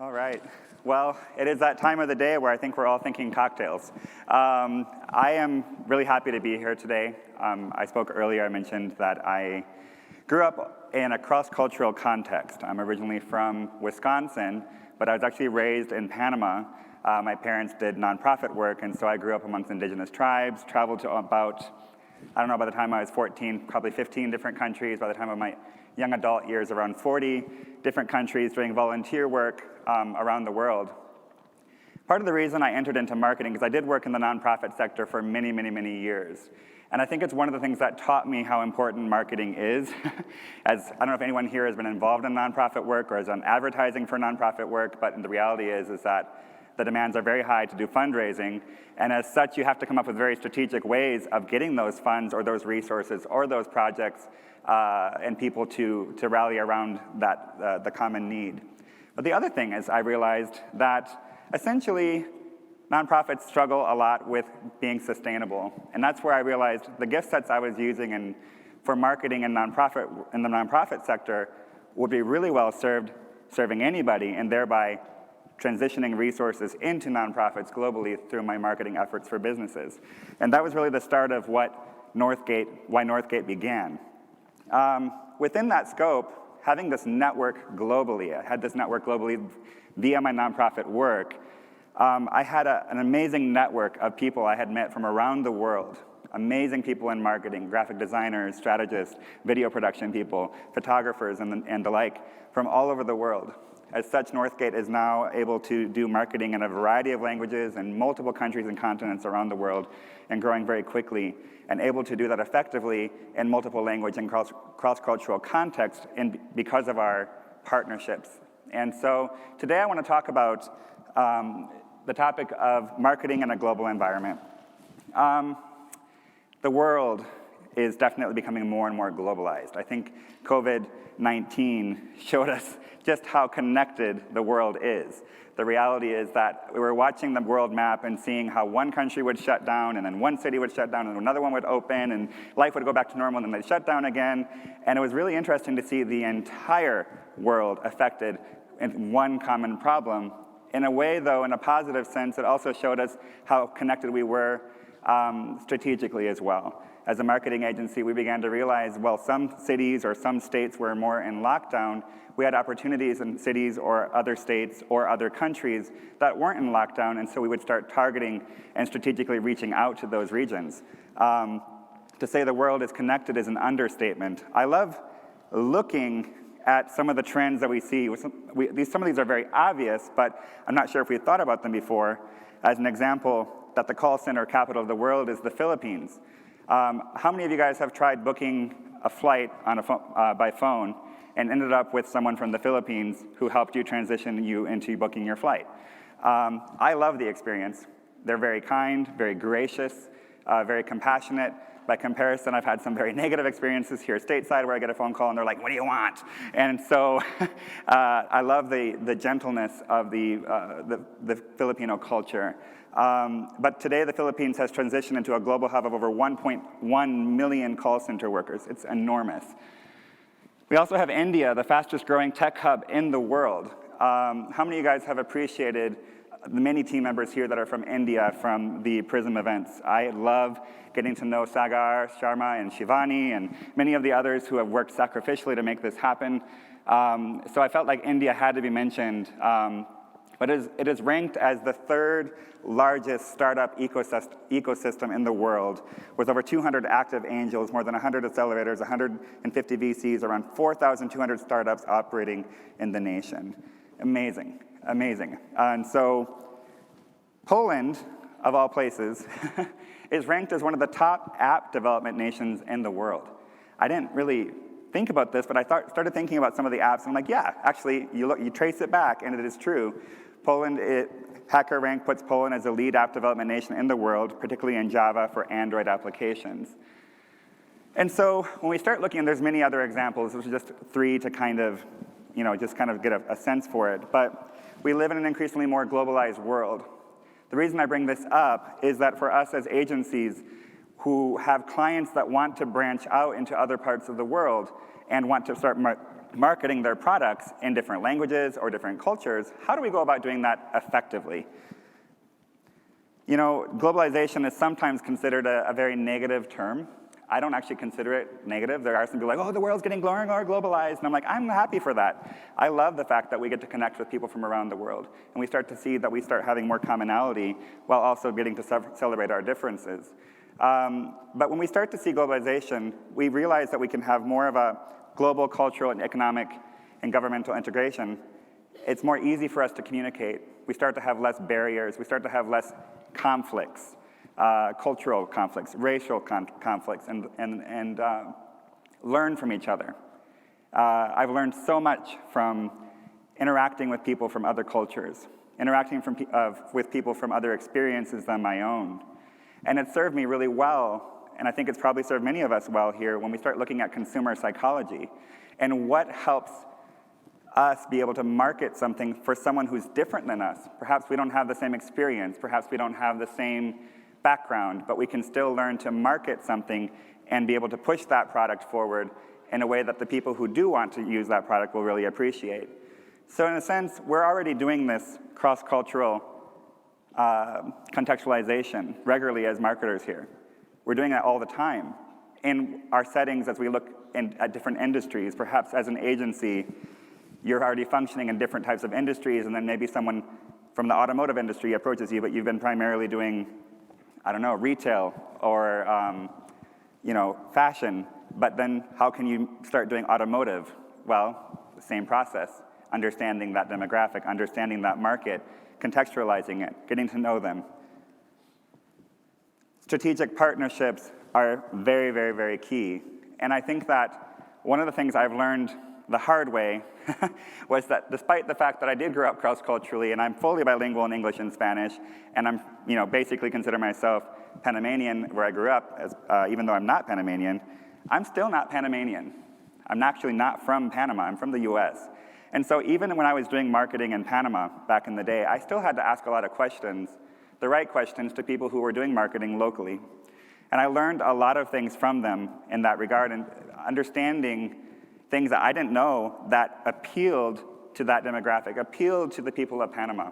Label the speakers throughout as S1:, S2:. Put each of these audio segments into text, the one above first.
S1: All right. Well, it is that time of the day where I think we're all thinking cocktails. I am really happy to be here today. I spoke earlier, I mentioned that I grew up in a cross-cultural context. I'm originally from Wisconsin, but I was actually raised in Panama. My parents did nonprofit work, and so I grew up amongst indigenous tribes, traveled to about, I don't know, by the time I was 14, probably 15 different countries. By the time of my young adult years, around 40 different countries doing volunteer work around the world. Part of the reason I entered into marketing is I did work in the nonprofit sector for many, many, many years. And I think it's one of the things that taught me how important marketing is. As I don't know if anyone here has been involved in nonprofit work or has done advertising for nonprofit work, but the reality is that the demands are very high to do fundraising, and as such, you have to come up with very strategic ways of getting those funds or those resources or those projects and people to rally around that the common need. But the other thing is I realized that essentially nonprofits struggle a lot with being sustainable, and that's where I realized the gift sets I was using for marketing and in the nonprofit sector would be really well served serving anybody, and thereby transitioning resources into nonprofits globally through my marketing efforts for businesses. And that was really the start of why Northgate began. Within that scope, having this network globally, I had this network globally via my nonprofit work. I had an amazing network of people I had met from around the world, amazing people in marketing, graphic designers, strategists, video production people, photographers, and the like, from all over the world. As such, Northgate is now able to do marketing in a variety of languages in multiple countries and continents around the world, and growing very quickly, and able to do that effectively in multiple language and cross-cultural context because of our partnerships. And so today I want to talk about the topic of marketing in a global environment. The world is definitely becoming more and more globalized. I think COVID-19 showed us just how connected the world is. The reality is that we were watching the world map and seeing how one country would shut down, and then one city would shut down, and another one would open, and life would go back to normal, and then they'd shut down again. And it was really interesting to see the entire world affected in one common problem. In a way, though, in a positive sense, it also showed us how connected we were strategically as well. As a marketing agency, we began to realize, well, some cities or some states were more in lockdown. We had opportunities in cities or other states or other countries that weren't in lockdown, and so we would start targeting and strategically reaching out to those regions. To say the world is connected is an understatement. I love looking at some of the trends that we see. Some of these are very obvious, but I'm not sure if we thought about them before. As an example, that the call center capital of the world is the Philippines. How many of you guys have tried booking a flight on by phone and ended up with someone from the Philippines who helped you transition you into booking your flight? I love the experience. They're very kind, very gracious, very compassionate. By comparison, I've had some very negative experiences here stateside where I get a phone call and they're like, "What do you want?" And so I love the gentleness of the Filipino culture. But today, the Philippines has transitioned into a global hub of over 1.1 million call center workers. It's enormous. We also have India, the fastest growing tech hub in the world. How many of you guys have appreciated the many team members here that are from India from the PRISM events? I love getting to know Sagar, Sharma, and Shivani, and many of the others who have worked sacrificially to make this happen. So I felt like India had to be mentioned. But it is ranked as the third largest startup ecosystem in the world, with over 200 active angels, more than 100 accelerators, 150 VCs, around 4,200 startups operating in the nation. Amazing, amazing. And so Poland, of all places, is ranked as one of the top app development nations in the world. I didn't really think about this, but I started thinking about some of the apps, and I'm like, yeah, actually, you trace it back, and it is true. Poland, HackerRank puts Poland as the lead app development nation in the world, particularly in Java for Android applications. And so when we start looking, and there's many other examples, this was just three to kind of, just kind of get a sense for it, but we live in an increasingly more globalized world. The reason I bring this up is that for us as agencies who have clients that want to branch out into other parts of the world and want to start marketing their products in different languages or different cultures, how do we go about doing that effectively? You know, globalization is sometimes considered a very negative term. I don't actually consider it negative. There are some people like, oh, the world's getting more and more globalized. And I'm like, I'm happy for that. I love the fact that we get to connect with people from around the world. And we start to see that we start having more commonality while also getting to celebrate our differences. But when we start to see globalization, we realize that we can have more of a global cultural and economic and governmental integration. It's more easy for us to communicate. We start to have less barriers. We start to have less conflicts. Cultural conflicts, racial conflicts, and learn from each other. I've learned so much from interacting with people from other cultures, interacting with people from other experiences than my own. And it served me really well, and I think it's probably served many of us well here when we start looking at consumer psychology and what helps us be able to market something for someone who's different than us. Perhaps we don't have the same experience, perhaps we don't have the same background, but we can still learn to market something and be able to push that product forward in a way that the people who do want to use that product will really appreciate. So in a sense, we're already doing this cross-cultural contextualization regularly as marketers here. We're doing that all the time in our settings as we look at different industries. Perhaps as an agency, you're already functioning in different types of industries, and then maybe someone from the automotive industry approaches you, but you've been primarily doing, I don't know, retail or fashion, but then how can you start doing automotive? Well, the same process, understanding that demographic, understanding that market, contextualizing it, getting to know them. Strategic partnerships are very, very, very key. And I think that one of the things I've learned the hard way was that despite the fact that I did grow up cross-culturally and I'm fully bilingual in English and Spanish, and I'm basically consider myself Panamanian where I grew up, even though I'm not Panamanian, I'm still not Panamanian. I'm actually not from Panama, I'm from the US. And so even when I was doing marketing in Panama back in the day, I still had to ask a lot of questions, the right questions to people who were doing marketing locally. And I learned a lot of things from them in that regard, and understanding things that I didn't know that appealed to that demographic, appealed to the people of Panama.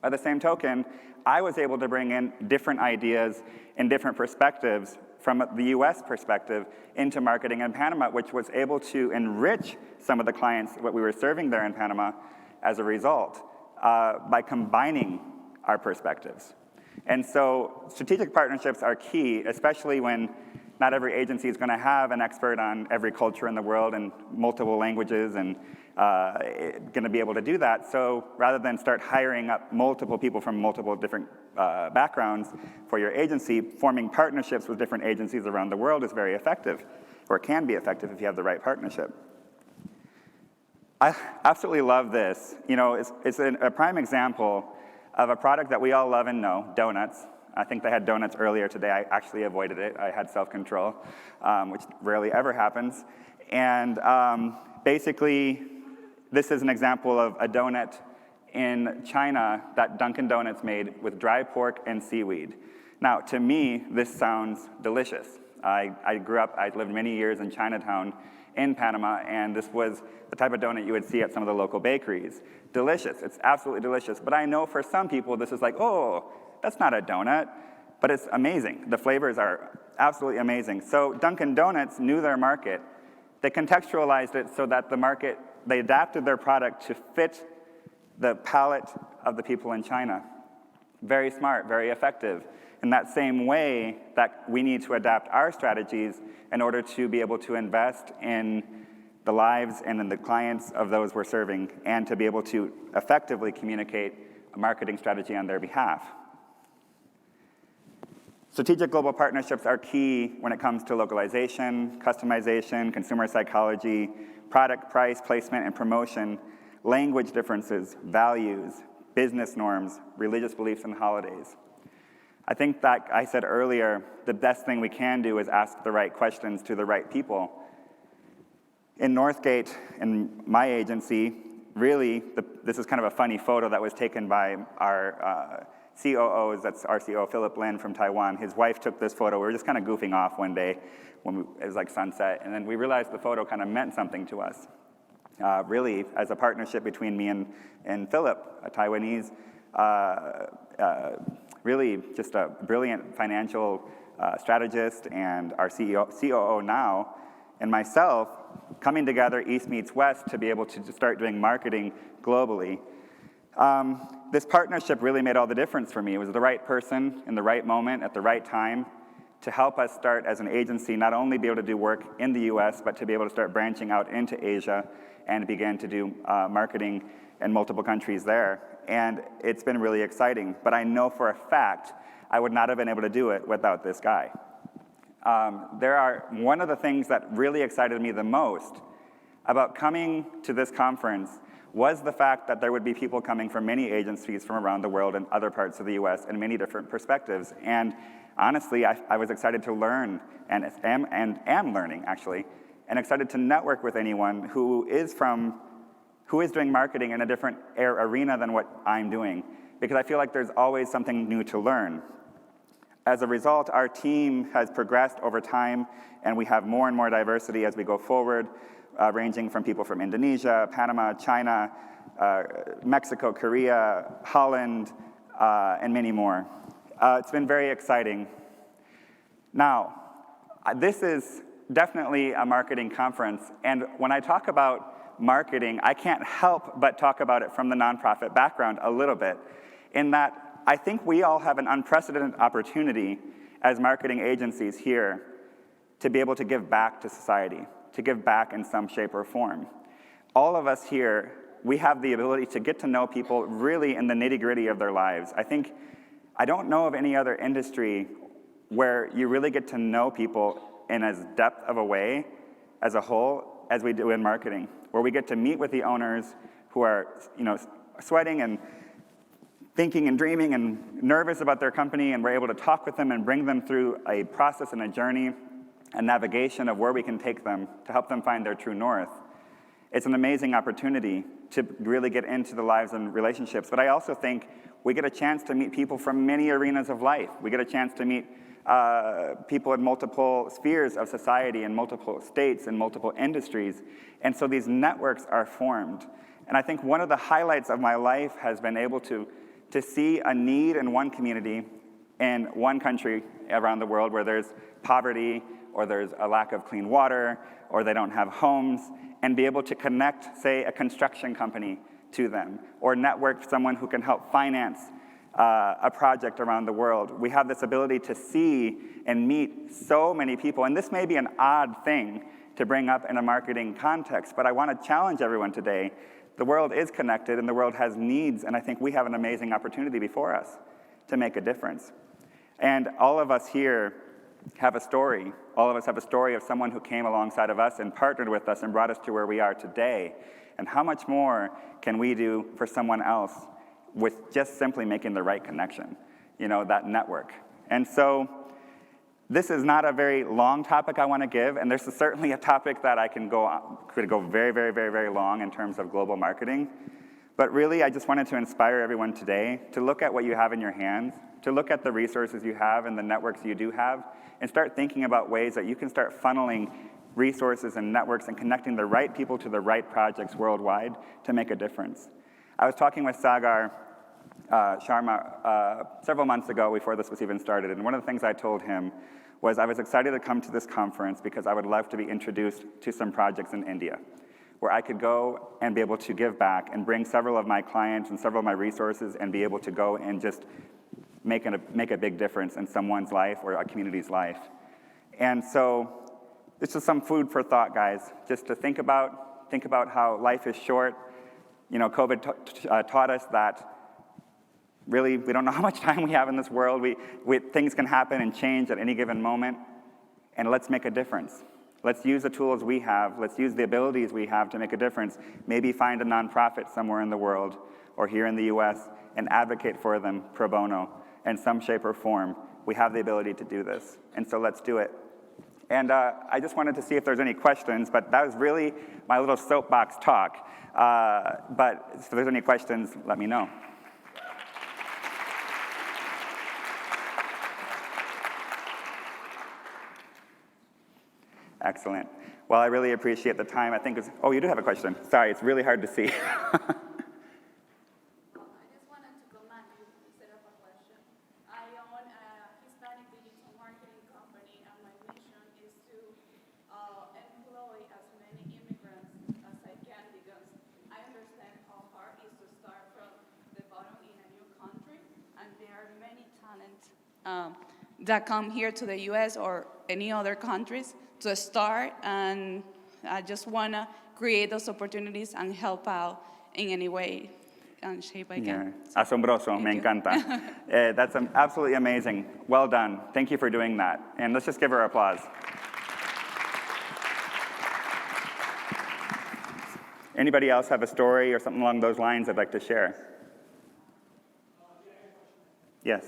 S1: By the same token, I was able to bring in different ideas and different perspectives from the US perspective into marketing in Panama, which was able to enrich some of the clients that we were serving there in Panama as a result by combining our perspectives. And so strategic partnerships are key, especially when not every agency is going to have an expert on every culture in the world and multiple languages and going to be able to do that. So rather than start hiring up multiple people from multiple different backgrounds for your agency, forming partnerships with different agencies around the world is very effective, or can be effective if you have the right partnership. I absolutely love this. It's a prime example of a product that we all love and know, donuts. I think they had donuts earlier today. I actually avoided it. I had self-control, which rarely ever happens. And basically, this is an example of a donut in China that Dunkin' Donuts made with dry pork and seaweed. Now, to me, this sounds delicious. I grew up, I lived many years in Chinatown in Panama, and this was the type of donut you would see at some of the local bakeries. Delicious. It's absolutely delicious. But I know for some people, this is like, oh, that's not a donut, but it's amazing. The flavors are absolutely amazing. So Dunkin' Donuts knew their market. They contextualized it so that the market, they adapted their product to fit the palate of the people in China. Very smart, very effective. In that same way that we need to adapt our strategies in order to be able to invest in the lives and in the clients of those we're serving, and to be able to effectively communicate a marketing strategy on their behalf. Strategic global partnerships are key when it comes to localization, customization, consumer psychology, product price, placement, and promotion, language differences, values, business norms, religious beliefs, and holidays. I think that I said earlier, the best thing we can do is ask the right questions to the right people. In Northgate, in my agency, really, this is kind of a funny photo that was taken by our COOs, that's our COO, Philip Lin from Taiwan. His wife took this photo. We were just kind of goofing off one day when it was like sunset, and then we realized the photo kind of meant something to us. really as a partnership between me and Philip, a Taiwanese, really just a brilliant financial strategist, and our COO now, and myself, coming together, East meets West, to be able to start doing marketing globally. This partnership really made all the difference for me. It was the right person in the right moment at the right time to help us start as an agency, not only be able to do work in the US, but to be able to start branching out into Asia and begin to do marketing in multiple countries there. And it's been really exciting. But I know for a fact I would not have been able to do it without this guy. One of the things that really excited me the most about coming to this conference was the fact that there would be people coming from many agencies from around the world and other parts of the US and many different perspectives. And honestly, I was excited to learn, and am learning actually, and excited to network with anyone who is doing marketing in a different arena than what I'm doing, because I feel like there's always something new to learn. As a result, our team has progressed over time, and we have more and more diversity as we go forward, ranging from people from Indonesia, Panama, China, Mexico, Korea, Holland, and many more. It's been very exciting. Now, this is definitely a marketing conference, and when I talk about marketing, I can't help but talk about it from the nonprofit background a little bit, in that I think we all have an unprecedented opportunity as marketing agencies here to be able to give back to society, to give back in some shape or form. All of us here, we have the ability to get to know people really in the nitty-gritty of their lives. I don't know of any other industry where you really get to know people in as depth of a way as a whole as we do in marketing, where we get to meet with the owners who are, sweating and thinking and dreaming and nervous about their company, and we're able to talk with them and bring them through a process and a journey, a navigation of where we can take them to help them find their true north. It's an amazing opportunity to really get into the lives and relationships, but I also think we get a chance to meet people from many arenas of life. We get a chance to meet people in multiple spheres of society, in multiple states, in multiple industries, and so these networks are formed. And I think one of the highlights of my life has been able to see a need in one community, in one country around the world, where there's poverty, or there's a lack of clean water, or they don't have homes, and be able to connect, say, a construction company to them, or network someone who can help finance a project around the world. We have this ability to see and meet so many people, and this may be an odd thing to bring up in a marketing context, but I want to challenge everyone today. The world is connected, and the world has needs, and I think we have an amazing opportunity before us to make a difference. And all of us here have a story. All of us have a story of someone who came alongside of us and partnered with us and brought us to where we are today. And how much more can we do for someone else with just simply making the right connection, that network. And so this is not a very long topic I want to give, and this is certainly a topic that could go very, very, very, very long in terms of global marketing. But really, I just wanted to inspire everyone today to look at what you have in your hands, to look at the resources you have and the networks you do have, and start thinking about ways that you can start funneling resources and networks and connecting the right people to the right projects worldwide to make a difference. I was talking with Sagar Sharma several months ago before this was even started, and one of the things I told him was I was excited to come to this conference because I would love to be introduced to some projects in India where I could go and be able to give back and bring several of my clients and several of my resources and be able to go and just make a big difference in someone's life or a community's life. And so this is some food for thought, guys, just to think about how life is short. COVID taught us that really we don't know how much time we have in this world. Things can happen and change at any given moment, and let's make a difference. Let's use the tools we have. Let's use the abilities we have to make a difference. Maybe find a nonprofit somewhere in the world or here in the US and advocate for them pro bono in some shape or form. We have the ability to do this, and so let's do it. And I just wanted to see if there's any questions, but that was really my little soapbox talk. But if there's any questions, let me know. Excellent. Well, I really appreciate the time. I think it's, oh, you do have a question. Sorry, it's really hard to see.
S2: That come here to the U.S. or any other countries to start, and I just want to create those opportunities and help out in any way and shape I can.
S1: Yeah. Asombroso, me encanta. That's absolutely amazing. Well done. Thank you for doing that. And let's just give her applause. Anybody else have a story or something along those lines I'd like to share? Yes.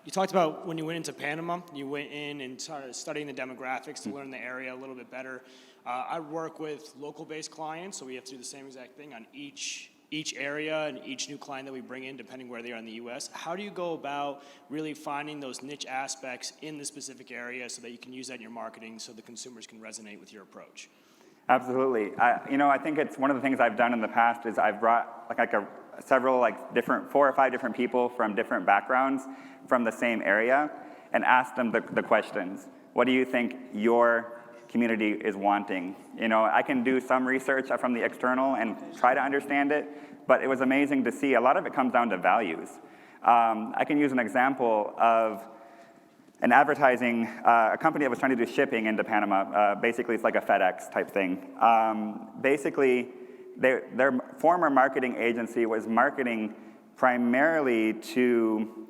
S3: You talked about when you went into Panama, you went in and started studying the demographics to learn the area a little bit better. I work with local-based clients, so we have to do the same exact thing on each area and each new client that we bring in, depending where they are in the U.S. How do you go about really finding those niche aspects in the specific area so that you can use that in your marketing so the consumers can resonate with your approach?
S1: Absolutely. I think it's one of the things I've done in the past is I've brought several different 4 or 5 different people from different backgrounds from the same area and asked them the questions. What do you think your community is wanting? I can do some research from the external and try to understand it, but it was amazing to see a lot of it comes down to values. I can use an example of an advertising, a company that was trying to do shipping into Panama. Basically, it's like a FedEx type thing. Basically, their former marketing agency was marketing primarily to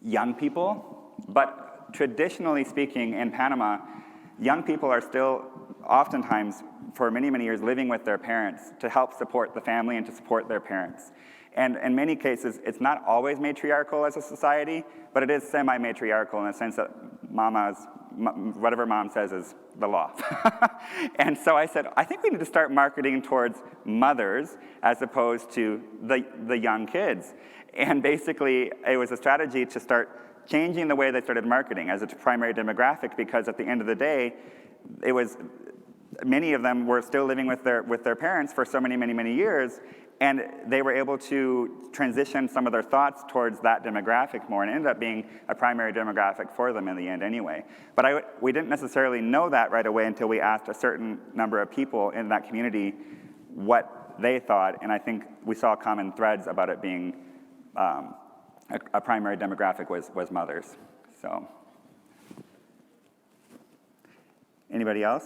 S1: young people, but traditionally speaking in Panama, young people are still oftentimes, for many, many years, living with their parents to help support the family and to support their parents. And in many cases, it's not always matriarchal as a society, but it is semi-matriarchal in the sense that whatever mom says is the law. And so I said, I think we need to start marketing towards mothers as opposed to the young kids. And basically, it was a strategy to start changing the way they started marketing as a primary demographic, because at the end of the day, it was many of them were still living with their parents for so many, many, many years, and they were able to transition some of their thoughts towards that demographic more, and it ended up being a primary demographic for them in the end anyway. But we didn't necessarily know that right away until we asked a certain number of people in that community what they thought, and I think we saw common threads about it being a primary demographic was mothers. So, anybody else?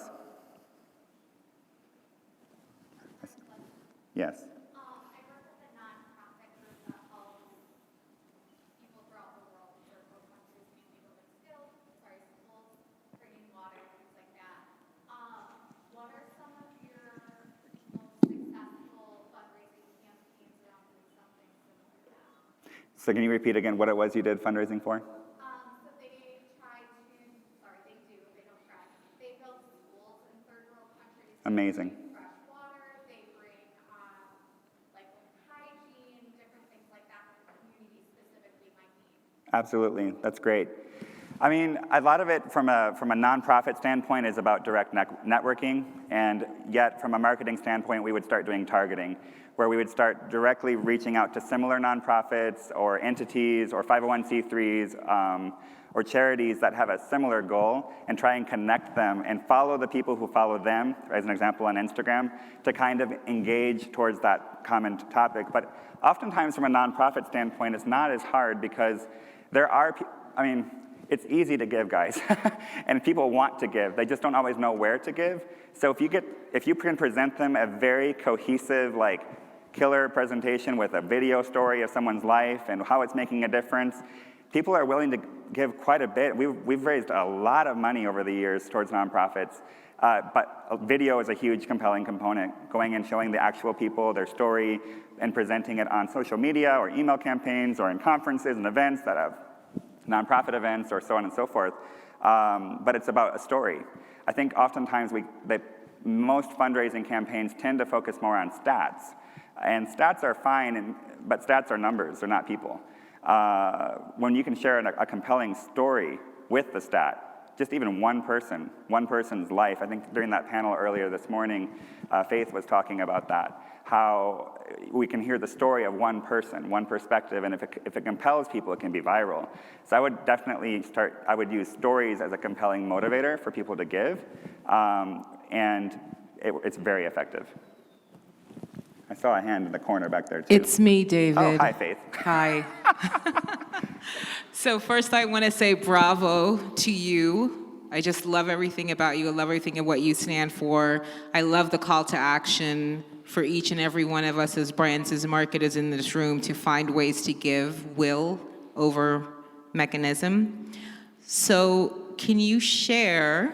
S1: Yes.
S4: I work with a nonprofit group that helps people throughout the world, third world countries, mainly building schools, bringing water, things like that. What are some of your most successful fundraising campaigns around doing something similar to that?
S1: So can you repeat again what it was you did fundraising for?
S4: So they try to, they do, they don't try. They build schools in third world countries.
S1: Amazing.
S4: Fresh water, they bring like hygiene, different things like that that the community specifically might need.
S1: Absolutely, that's great. I mean, a lot of it from a nonprofit standpoint is about direct networking, and yet from a marketing standpoint, we would start doing targeting, where we would start directly reaching out to similar nonprofits or entities or 501c3s or charities that have a similar goal, and try and connect them and follow the people who follow them, as an example on Instagram, to kind of engage towards that common topic. But oftentimes from a nonprofit standpoint, it's not as hard because there are, it's easy to give, guys, and people want to give. They just don't always know where to give. So if you can present them a very cohesive, killer presentation with a video story of someone's life and how it's making a difference, people are willing to give quite a bit. We've raised a lot of money over the years towards nonprofits, but video is a huge compelling component, going and showing the actual people, their story, and presenting it on social media or email campaigns or in conferences and events that have nonprofit events or so on and so forth. But it's about a story. I think oftentimes most fundraising campaigns tend to focus more on stats. And stats are fine, but stats are numbers, they're not people. when you can share a compelling story with the stat, just even one person's life. I think during that panel earlier this morning, Faith was talking about that, how we can hear the story of one person, one perspective, and if it compels people, it can be viral. So I would definitely I would use stories as a compelling motivator for people to give, and it's very effective. I saw a hand in the corner back there, too.
S5: It's me, David.
S1: Oh, hi, Faith.
S5: Hi. So first I want to say bravo to you. I just love everything about you. I love everything of what you stand for. I love the call to action for each and every one of us as brands, as marketers in this room, to find ways to give will over mechanism. So can you share,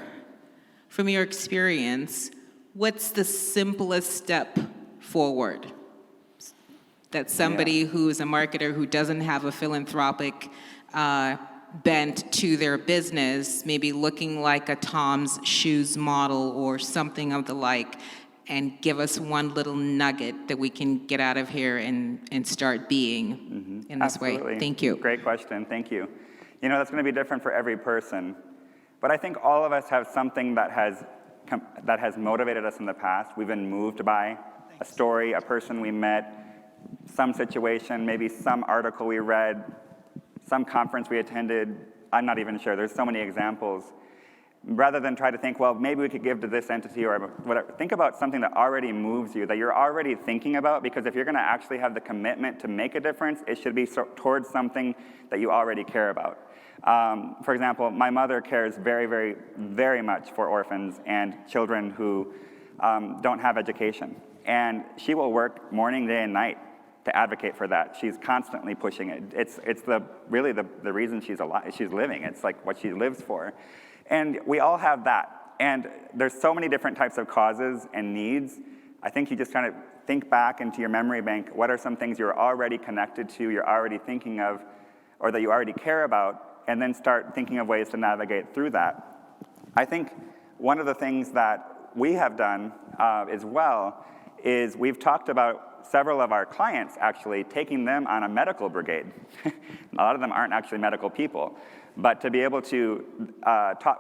S5: from your experience, what's the simplest step forward that somebody who's a marketer who doesn't have a philanthropic bent to their business, maybe looking like a Tom's Shoes model or something of the like, and give us one little nugget that we can get out of here and start being in this
S1: Absolutely.
S5: way? Thank you.
S1: Great question. Thank you. You know, that's going to be different for every person. But I think all of us have something that has motivated us in the past. We've been moved by a story, a person we met, some situation, maybe some article we read, some conference we attended. I'm not even sure. There's so many examples. Rather than try to think, well, maybe we could give to this entity or whatever, think about something that already moves you, that you're already thinking about, because if you're going to actually have the commitment to make a difference, it should be towards something that you already care about. For example, my mother cares very, very, very much for orphans and children who don't have education. And she will work morning, day, and night to advocate for that. She's constantly pushing it. It's really the reason she's alive. She's living. It's like what she lives for. And we all have that. And there's so many different types of causes and needs. I think you just kind of think back into your memory bank. What are some things you're already connected to, you're already thinking of, or that you already care about, and then start thinking of ways to navigate through that. I think one of the things that we have done as well is we've talked about several of our clients actually taking them on a medical brigade. A lot of them aren't actually medical people. But to be able to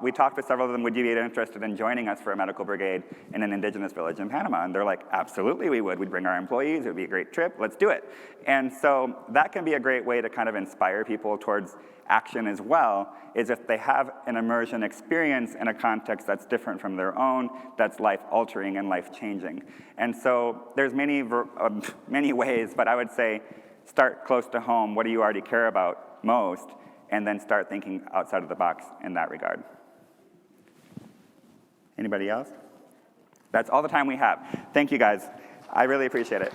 S1: we talked to several of them, would you be interested in joining us for a medical brigade in an indigenous village in Panama? And they're like, absolutely we would. We'd bring our employees, it would be a great trip, let's do it. And so that can be a great way to kind of inspire people towards action as well, is if they have an immersion experience in a context that's different from their own, that's life-altering and life-changing. And so there's many ways, but I would say start close to home. What do you already care about most? And then start thinking outside of the box in that regard. Anybody else? That's all the time we have. Thank you, guys. I really appreciate it.